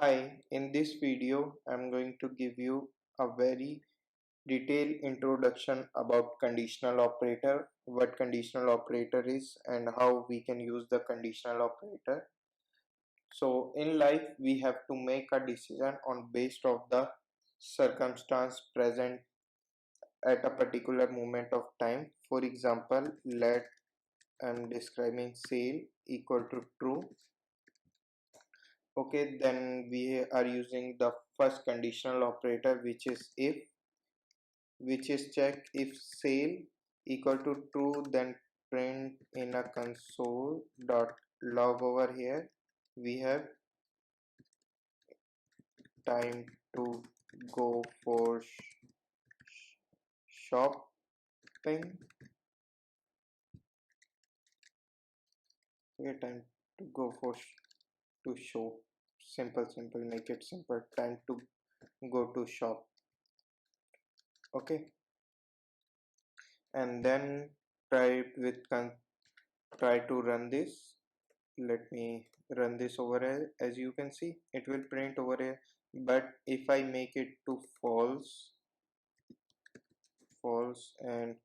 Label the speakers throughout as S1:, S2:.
S1: Hi, in this video, I'm going to give you a very detailed introduction about conditional operator, what conditional operator is, and how we can use the conditional operator. So, in life, we have to make a decision on based of the circumstance present at a particular moment of time. For example, let I'm describing sale equal to true. Okay, then we are using the first conditional operator, which is if, which is check if sale equal to true, then print in a console dot log. Over here we have time to go for shopping. Okay, time to go for to show. Simple, make it simple. Time to go to shop. Okay, and then try with try to run this. Let me run this over here. As you can see, it will print over here, but if I make it to false and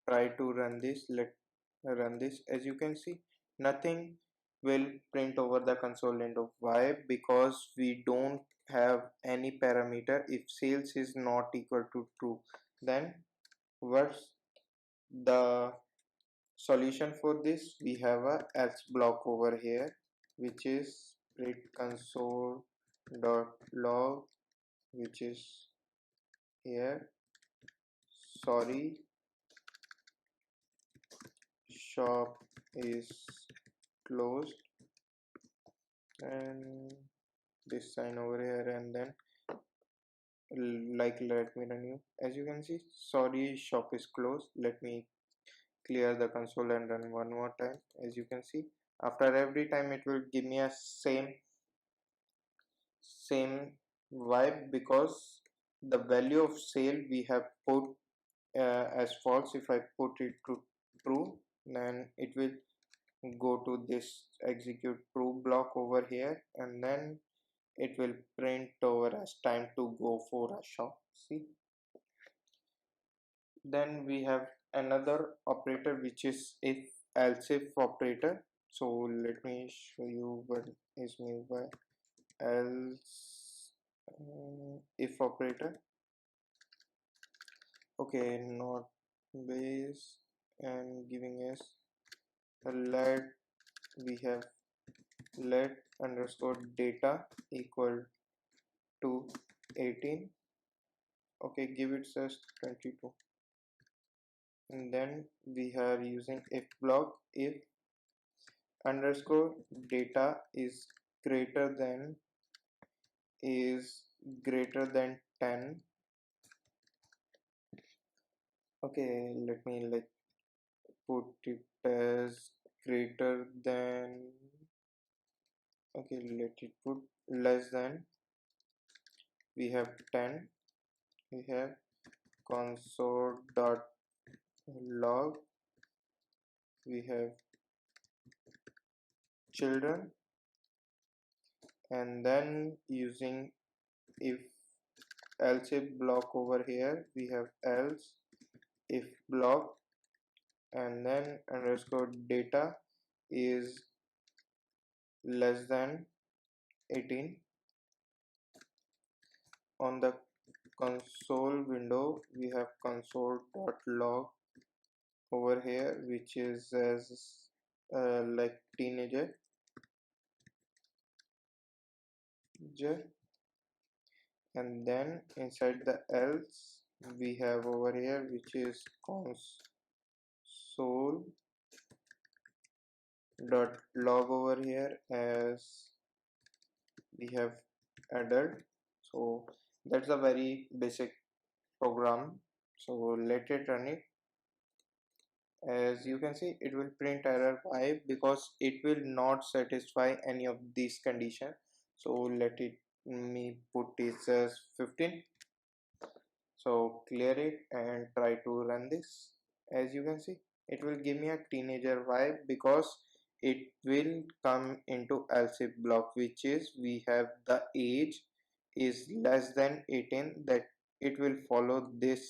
S1: try to run this, let run this. As you can see, nothing will print over the console window. Why? Because we don't have any parameter. If sales is not equal to true, then what's the solution for this? We have a else block over here, which is print console dot log, which is here. Sorry, shop is closed, and this sign over here, and then like let me run you. As you can see, sorry, shop is closed. Let me clear the console and run one more time. As you can see, after every time it will give me a same vibe, because the value of sale we have put as false. If I put it to true, then it will go to this execute true block over here, and then it will print over as time to go for a shop. See, then we have another operator, which is if else if operator. So let me show you what is meant by else if operator. Okay, not base and giving us a let. We have let underscore data equal to 18. Okay, give it as 22, and then we are using if block. If underscore data is greater than 10. Okay, let me like put it as greater than. Okay, let it put less than. We have 10. We have console dot log. We have children, and then using if else if block over here, we have else if block, and then underscore data is less than 18. On the console window we have console.log over here, which is as like teenager, and then inside the else we have over here, which is console dot log over here as we have adult. So that's a very basic program. So let it run it. As you can see, it will print error. Why? Because it will not satisfy any of these conditions. So let it me put it as 15. So clear it and try to run this. As you can see, it will give me a teenager vibe, because it will come into else if block, which is we have the age is less than 18, that it will follow this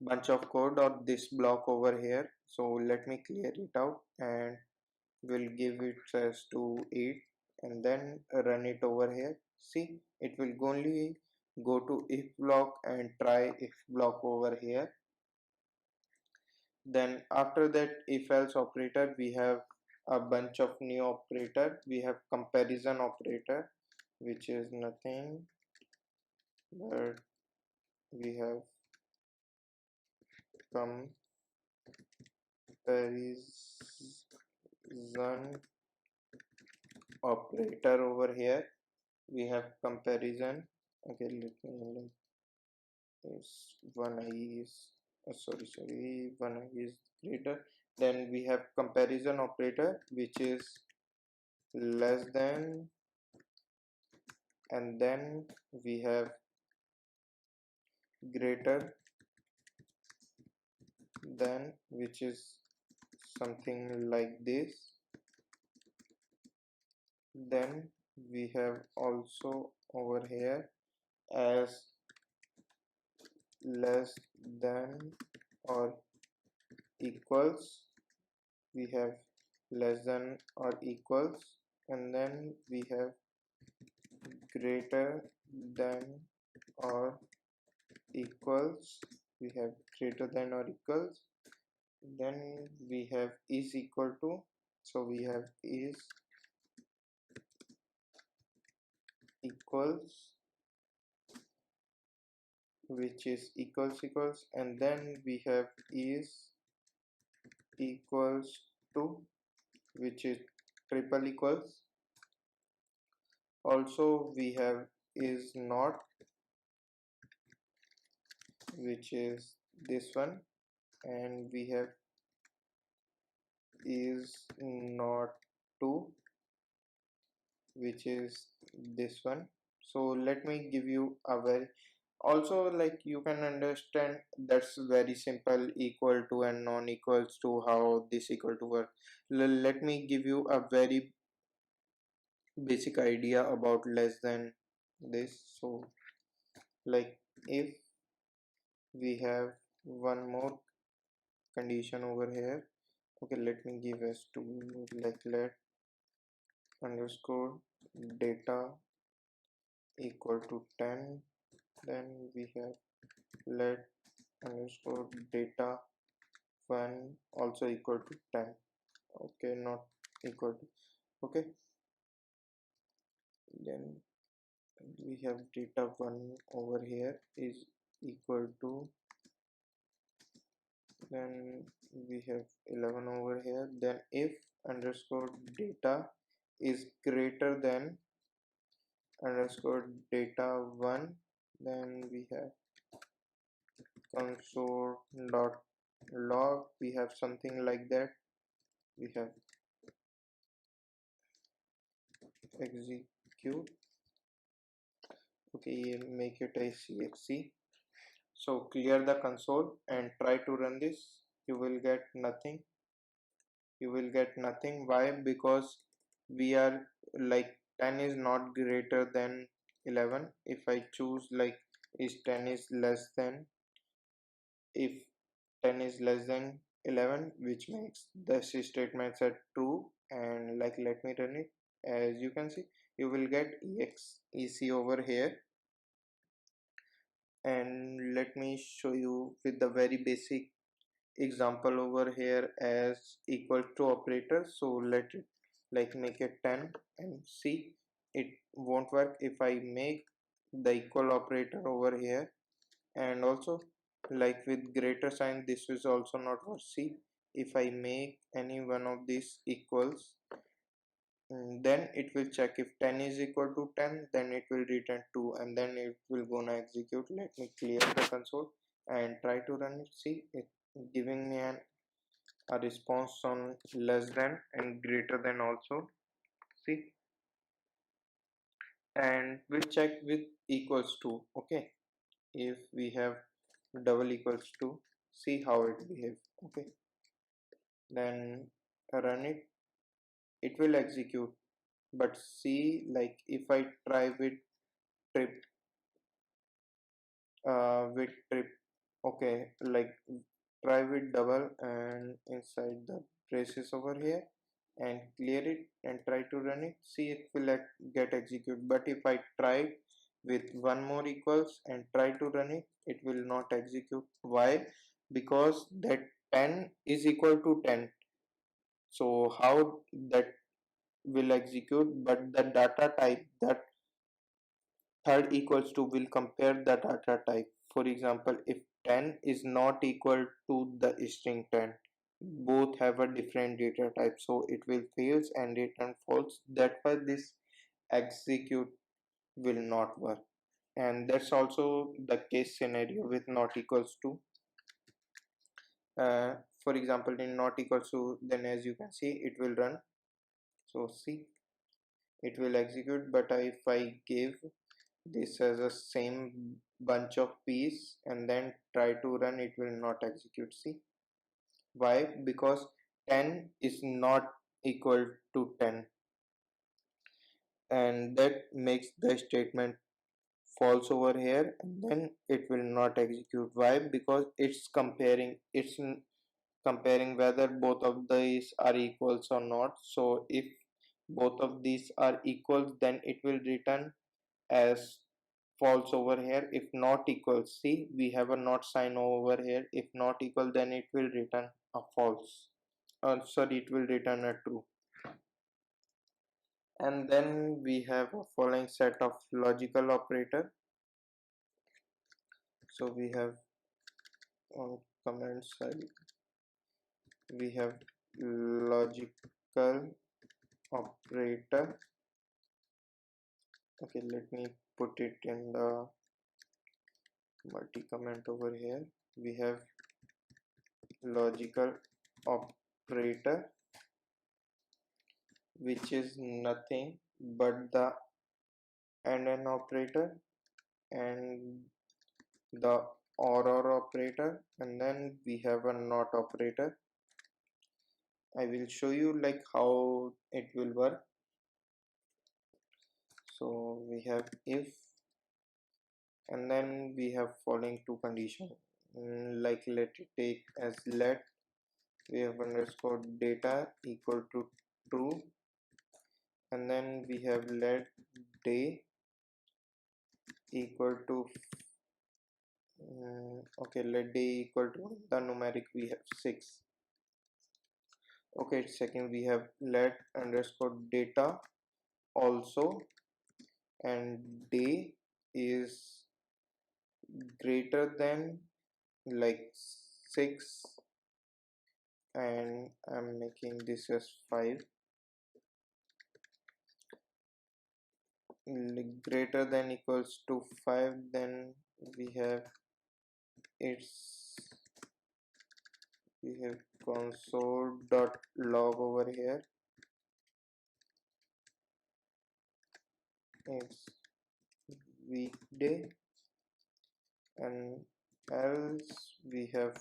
S1: bunch of code or this block over here. So let me clear it out and we'll give it as to 8 and then run it over here. See, it will only go to if block and try if block over here. Then after that if else operator, we have a bunch of new operator. We have comparison operator, which is nothing but we have comparison operator over here. We have comparison. Okay, let me like this one is sorry, one is greater. Then we have comparison operator, which is less than, and then we have greater than, which is something like this. Then we have also over here as less than or equals. We have less than or equals, and then we have greater than or equals. We have greater than or equals. Then we have is equal to. So we have is equals, which is equals, and then we have is equals to, which is triple equals. Also we have is not, which is this one, and we have is not to, which is this one. So let me give you a very, also like you can understand that's very simple equal to and non equals to, how this equal to work. Let me give you a very basic idea about less than this. So like if we have one more condition over here. Okay, let me give as to like let underscore data equal to 10. Then we have let underscore data 1 also equal to 10. Okay, not equal to. Okay, then we have data 1 over here is equal to, then we have 11 over here. Then if underscore data is greater than underscore data 1, then we have console dot log. We have something like that. We have execute. Okay, make it a cxc. So clear the console and try to run this. You will get nothing. You will get nothing. Why? Because we are like 10 is not greater than 11. If I choose like is 10 is less than, if 10 is less than 11, which makes the statement set true, and like let me run it. As you can see, you will get exec over here. And let me show you with the very basic example over here as equal to operator. So let it like make it 10 and see, it won't work if I make the equal operator over here. And also like with greater sign, this is also not work. See, if I make any one of these equals, then it will check if 10 is equal to 10, then it will return 2 and then it will gonna execute. Let me clear the console and try to run it. See, it giving me a response on less than and greater than also. See, and we'll check with equals to. Okay, if we have double equals to, see how it behaves. Okay, then run it it will execute. But see, like if I try trip trip, okay, like try with double and inside the braces over here and clear it and try to run it, see it will get execute. But if I try with one more equals and try to run it, it will not execute. Why? Because that 10 is equal to 10. So how that will execute? But the data type that third equals to will compare the data type. For example, if 10 is not equal to the string 10, both have a different data type, so it will fails and return false. That's why this execute will not work. And that's also the case scenario with not equals to. For example, in not equals to, then as you can see, it will run. So see, it will execute. But if I give this as a same bunch of peas and then try to run, it will not execute. See why? Because 10 is not equal to 10, and that makes the statement false over here, and then it will not execute. Why? Because it's comparing whether both of these are equals or not. So if both of these are equals, then it will return as false over here. If not equal, see we have a not sign over here. If not equal, then it will return a false, sorry, it will return a true. And then we have a following set of logical operator. So we have on command side, we have logical operator. Okay, let me put it in the multi comment over here. We have logical operator, which is nothing but the and operator and the or operator, and then we have a not operator. I will show you like how it will work. So we have if, and then we have following two condition. Like let it take as let, we have underscore data equal to true, and then we have let day equal to okay, let day equal to the numeric we have 6. Okay, second we have let underscore data also, and day is greater than like 6, and I'm making this as 5. Greater than equals to 5, then we have it's we have console dot log over here. It's weekday, and else we have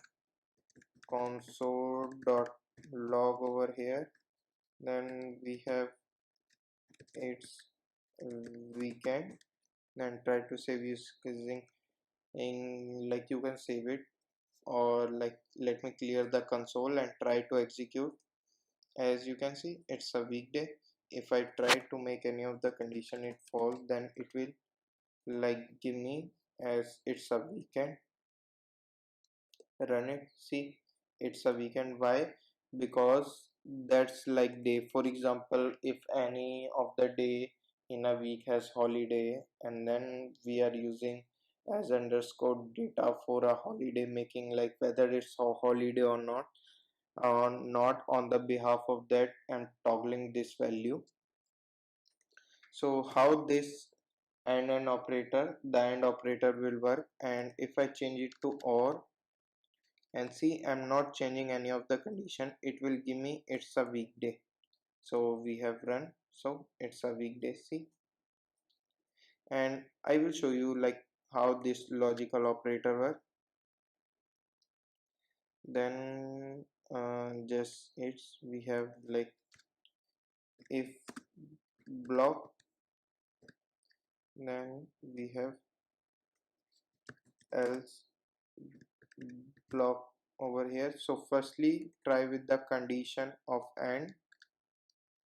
S1: console dot log over here. Then we have it's weekend. Then try to save using in, like you can save it, or like let me clear the console and try to execute. As you can see, it's a weekday. If I try to make any of the condition it false, then it will like give me as it's a weekend. Run it, see it's a weekend. Why? Because that's like day. For example, if any of the day in a week has holiday, and then we are using as underscore data for a holiday, making like whether it's a holiday or not, not on the behalf of that, and toggling this value. So how this and an operator, the AND operator will work, and if I change it to OR, and see I'm not changing any of the condition, it will give me it's a weekday. So we have run, so it's a weekday, see. And I will show you like how this logical operator work. Then just it's we have like if block, then we have else block over here. So firstly try with the condition of AND.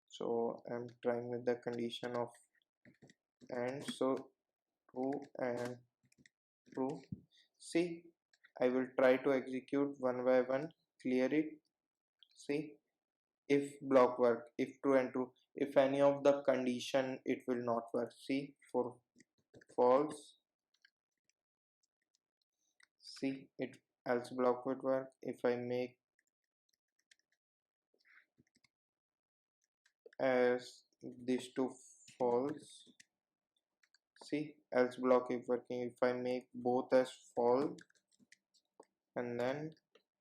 S1: So I'm trying with the condition of AND. So true and true. See, I will try to execute one by one, clear it. See, if block work, if true and true, if any of the condition, it will not work. See, for false, see, it else block would work. If I make as these two false, see, else block is working. If I make both as false, and then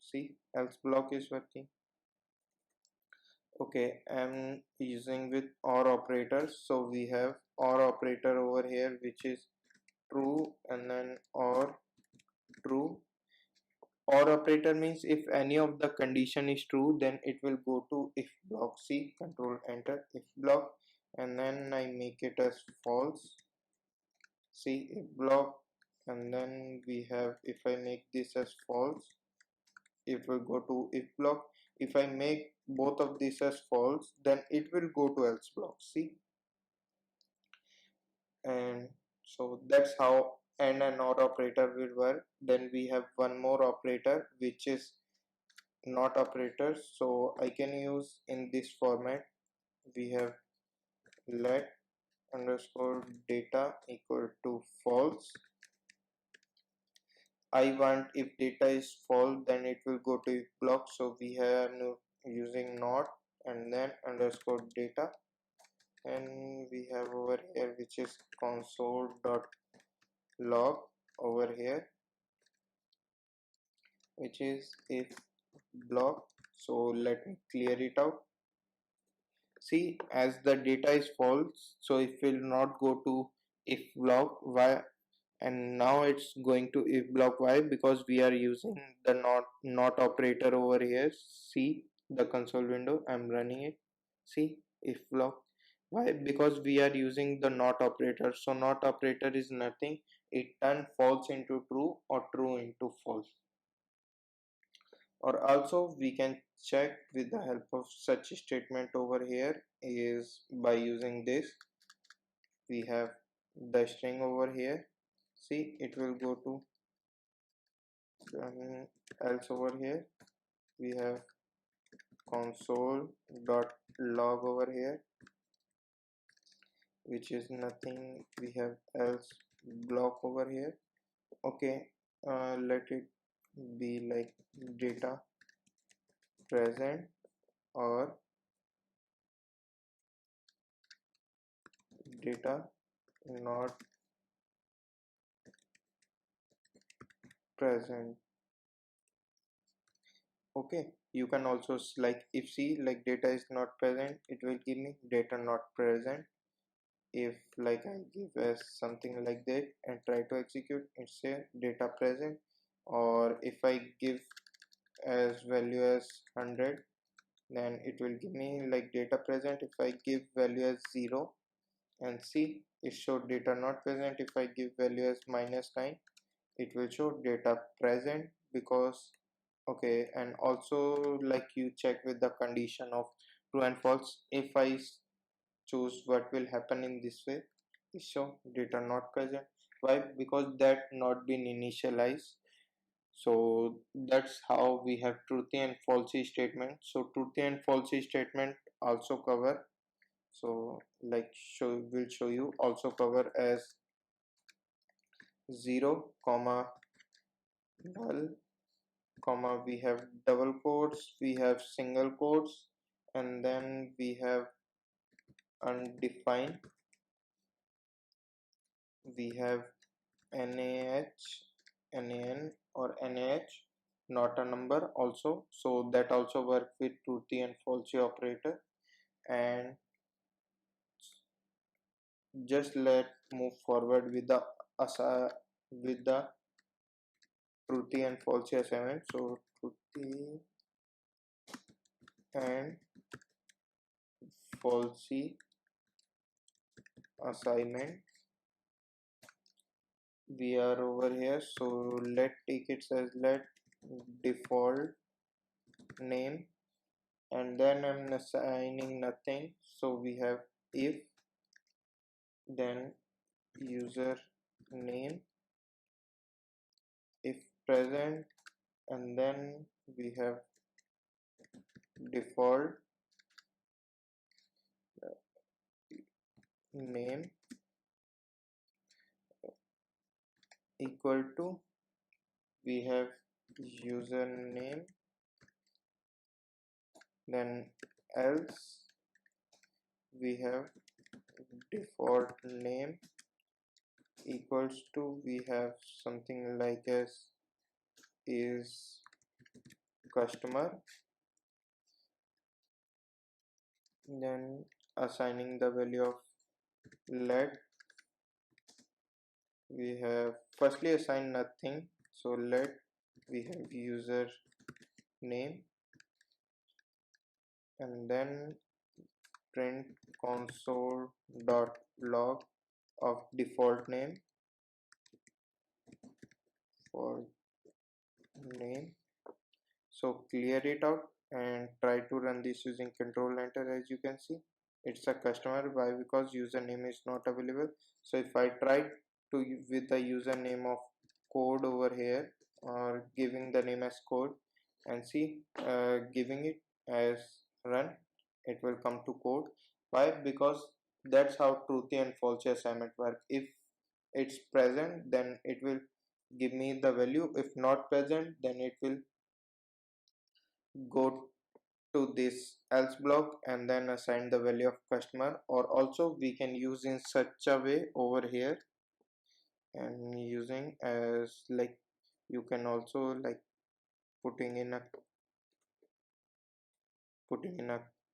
S1: see, else block is working. Okay, I'm using with OR operators. So we have OR operator over here, which is true, and then OR true. OR operator means if any of the condition is true, then it will go to if block. C, control enter, if block, and then I make it as false. See, if block, and then we have, if I make this as false, it will go to if block. If I make both of these as false, then it will go to else block. See, and so that's how AND and OR operator will work. Then we have one more operator, which is not operator. So I can use in this format. We have let underscore data equal to false. I want if data is false, then it will go to if block. So we have using not, and then underscore data, and we have over here, which is console dot log over here, which is if block. So let me clear it out. See, as the data is false, so it will not go to if block. Why? And now it's going to if block. Why? Because we are using the not operator over here. See the console window, I'm running it. See, if block. Why? Because we are using the not operator. So not operator is nothing, it turns false into true or true into false. Or also we can check with the help of such statement over here is by using this. We have the string over here. See, it will go to else over here. We have console dot log over here, which is nothing. We have else block over here. Okay, let it be like data present or data not present. Okay, you can also like if see like data is not present, it will give me data not present. If like I give as something like that and try to execute, it's a data present. Or if I give as value as 100, then it will give me like data present. If I give value as 0, and see, it showed data not present. If I give value as -9, it will show data present. Because okay, and also like you check with the condition of true and false. If I choose what will happen in this way, is show data not present. Why? Because that not been initialized. So that's how we have truthy and falsy statement. So truthy and falsy statement also cover. So like will show you also cover as 0 comma null comma, we have double quotes, we have single quotes, and then we have undefined, we have nah, nan or nah, not a number also. So that also work with truthy and falsy operator. And just let move forward with the with the truthy and falsy assignment. So truthy and falsy assignment. We are over here, so let take it as let default name, and then I'm assigning nothing, so we have if, then user name if present, and then we have default name equal to, we have username, then else we have default name equals to, we have something like as is customer, then assigning the value of let, we have firstly assign nothing, so let we have user name, and then print console dot log of default name for name. So clear it out and try to run this using control enter. As you can see, it's a customer. Why? Because username is not available. So if I try to with the username of code over here, or giving the name as code, and see giving it as run, it will come to code. Why? Because that's how truthy and false assignment work. If it's present, then it will give me the value. If not present, then it will go to this else block and then assign the value of customer. Or also we can use in such a way over here, and using as like, you can also like putting in a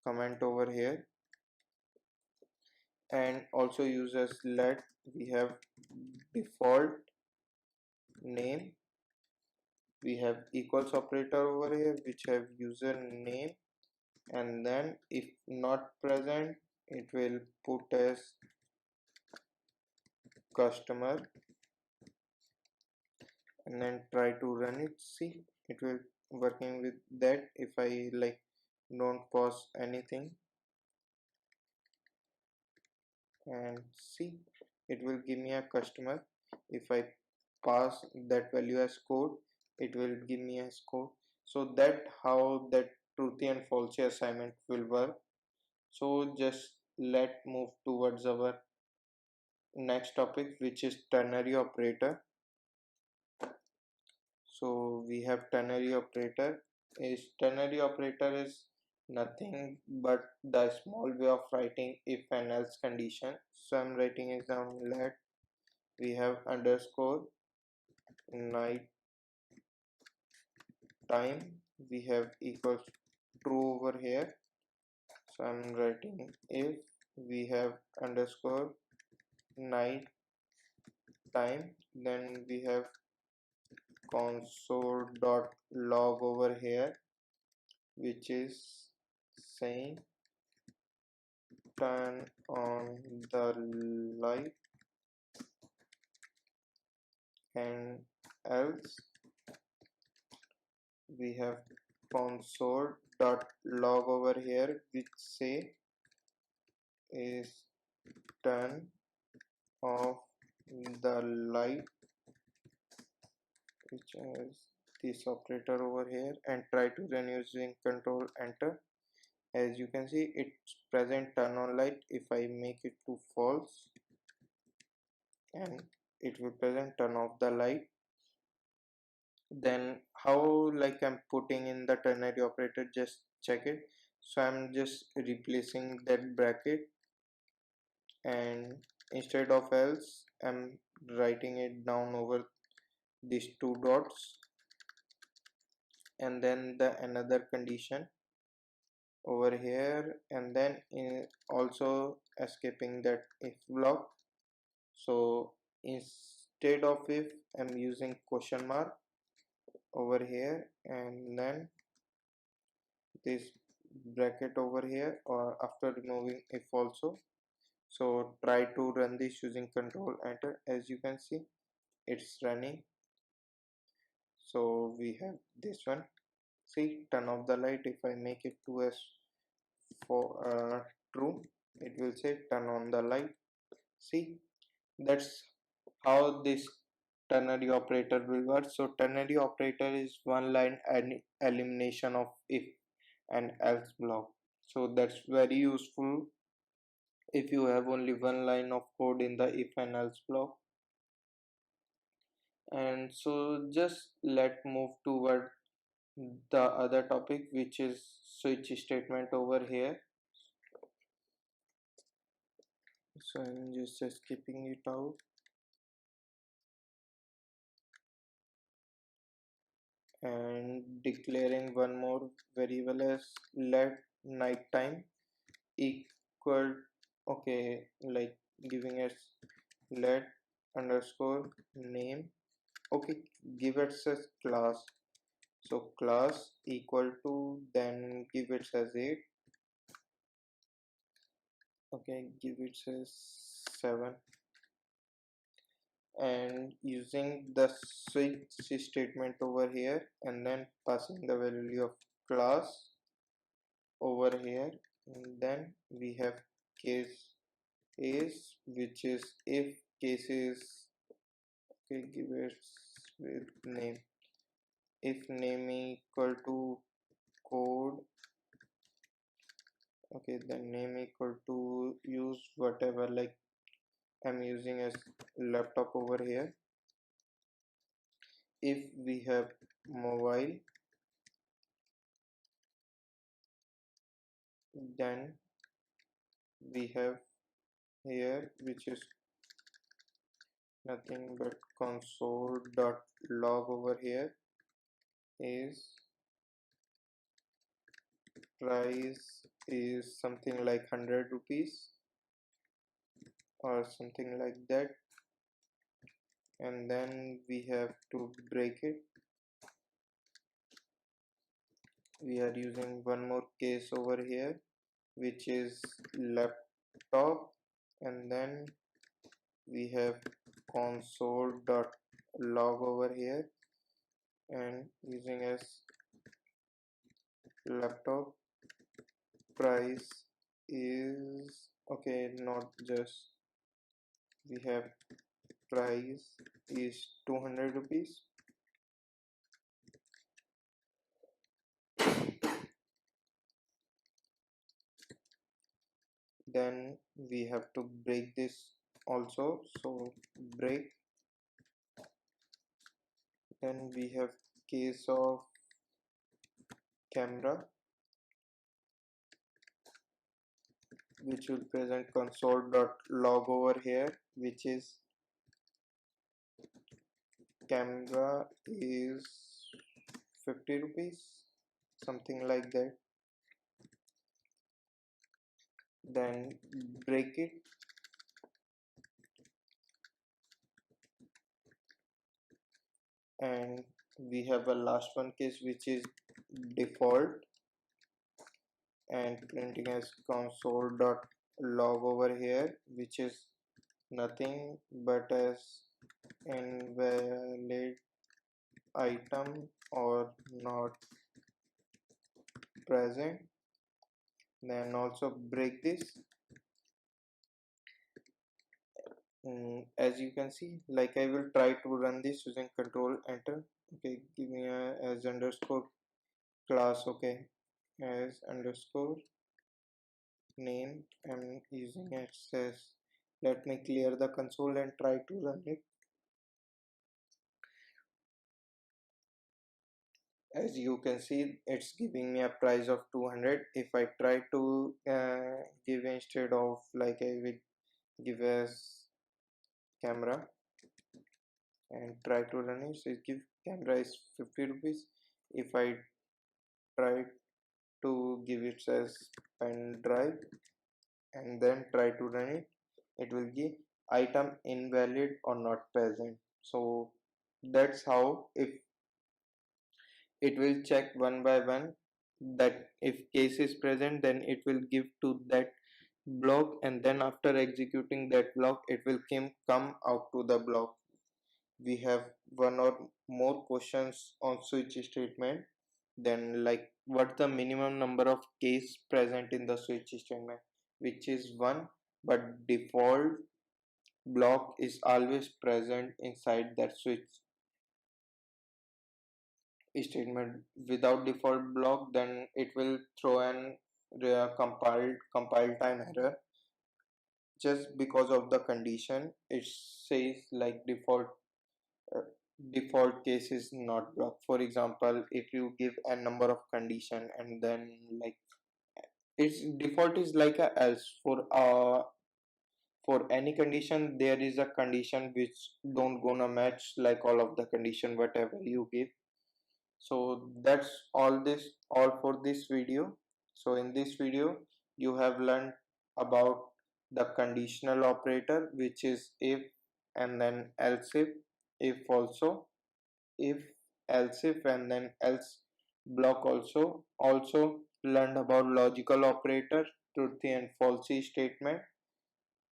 S1: comment over here, and also use as let we have default name, we have equals operator over here which have user name, and then if not present it will put as customer, and then try to run it. See, it will working with that. If I like don't pause anything, and see, it will give me a customer. If I pass that value as code, it will give me as code. So that how that truthy and falsy assignment will work. So just let move towards our next topic, which is ternary operator. So we have ternary operator. Ternary operator is nothing but the small way of writing if and else condition. So I'm writing it down. Let we have underscore night time, we have equals true over here. So I'm writing if we have underscore night time, then we have console dot log over here, which is saying turn on the light, and else we have console dot log over here which say is turn off the light, which is this operator over here, and try to run using control enter. As you can see, it's present turn on light. If I make it to false, and it will present turn off the light. Then how like I'm putting in the ternary operator, just check it. So I'm just replacing that bracket, and instead of else I'm writing it down over these two dots, and then the another condition over here, and then also escaping that if block. So instead of if, I'm using question mark over here, and then this bracket over here, or after removing if also. So try to run this using control enter. As you can see, it's running. So we have this one. See, turn off the light. If I make it to as for true, it will say turn on the light. See, that's how this ternary operator will work. So ternary operator is one line elimination of if and else block. So that's very useful if you have only one line of code in the if and else block. And so just let move toward the other topic, which is switch statement over here. So I'm just skipping it out and declaring one more variable as let nighttime equal, okay, like giving us let underscore name. Okay, give it as class. So class equal to, then give it as 8. Okay, give it as 7, and using the switch statement over here and then passing the value of class over here, and then we have case is, which is if case is, okay, give it with name, if name equal to code, okay, then name equal to use whatever, like I'm using as laptop over here. If we have mobile, then we have here, which is nothing but console dot log over here is price is something like 100 rupees or something like that, and then we have to break it. We are using one more case over here, which is laptop, and then we have console dot log over here and using as laptop price is, okay, not just, we have price is 200 rupees. Then we have to break this also, so break. Then we have case of camera, which will present console dot log over here, which is camera is 50 rupees, something like that. Then break it, and we have a last one case, which is default, and printing as console dot log over here, which is nothing but as invalid item or not present. Then also break this. As you can see, like I will try to run this using control enter. Okay, give me a as underscore class, okay, as underscore name. I'm using access. Let me clear the console and try to run it. As you can see, it's giving me a price of 200. If I try to give, instead of like I will give as camera and try to run it, so it give camera is 50 rupees. If I try to give it as pen drive and then try to run it, it will give item invalid or not present. So that's how, if it will check one by one that if case is present, then it will give to that block, and then after executing that block it will come out to the block. We have one or more questions on switch statement. Then, like, what's the minimum number of case present in the switch statement? Which is one, but default block is always present inside that switch statement. Without default block, then it will throw an compile time error, just because of the condition. It says like uh, default case is not blocked. For example, if you give a number of condition, and then, like, its default is like a else. For any condition there is a condition which don't gonna match like all of the condition whatever you give. So that's all for this video. So in this video you have learned about the conditional operator, which is if, and then else if also, if, else if, and then else block. Also learned about logical operator, truthy and falsy statement,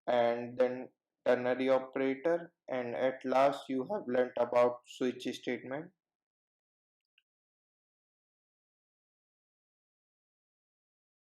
S1: and then ternary operator, and at last you have learnt about switch statement.